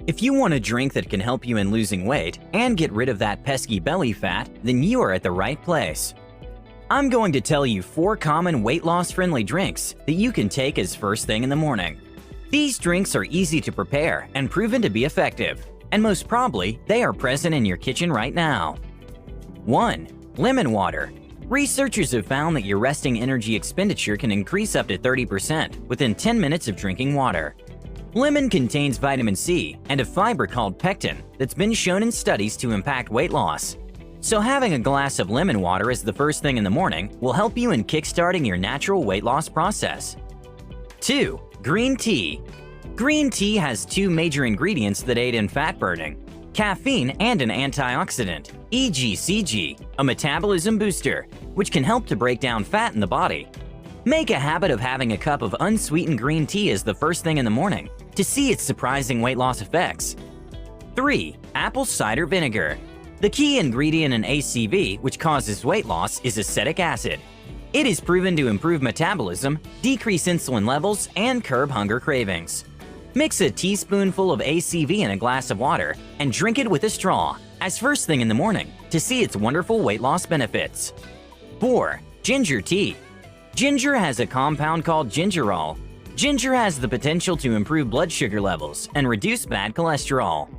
If you want a drink that can help you in losing weight and get rid of that pesky belly fat, then you are at the right place. I'm going to tell you 4 common weight loss-friendly drinks that you can take as first thing in the morning. These drinks are easy to prepare and proven to be effective, and most probably, they are present in your kitchen right now. 1. Lemon water. Researchers have found that your resting energy expenditure can increase up to 30% within 10 minutes of drinking water. Lemon contains vitamin C and a fiber called pectin that's been shown in studies to impact weight loss. So having a glass of lemon water as the first thing in the morning will help you in kickstarting your natural weight loss process. 2. Green tea. Green tea has 2 major ingredients that aid in fat burning: caffeine and an antioxidant, EGCG, a metabolism booster, which can help to break down fat in the body. Make a habit of having a cup of unsweetened green tea as the first thing in the morning to see its surprising weight loss effects. 3. Apple cider vinegar. The key ingredient in ACV, which causes weight loss, is acetic acid. It is proven to improve metabolism, decrease insulin levels, and curb hunger cravings. Mix a teaspoonful of ACV in a glass of water and drink it with a straw as first thing in the morning to see its wonderful weight loss benefits. 4. Ginger tea. Ginger has a compound called gingerol. Ginger has the potential to improve blood sugar levels and reduce bad cholesterol.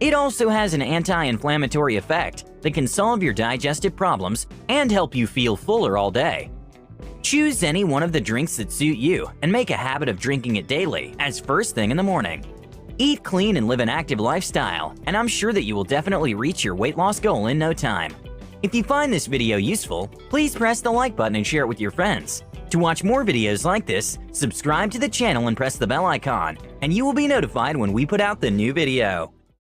It also has an anti-inflammatory effect that can solve your digestive problems and help you feel fuller all day. Choose any one of the drinks that suit you and make a habit of drinking it daily as first thing in the morning. Eat clean and live an active lifestyle, and I'm sure that you will definitely reach your weight loss goal in no time. If you find this video useful, please press the like button and share it with your friends. To watch more videos like this, subscribe to the channel and press the bell icon, and you will be notified when we put out the new video.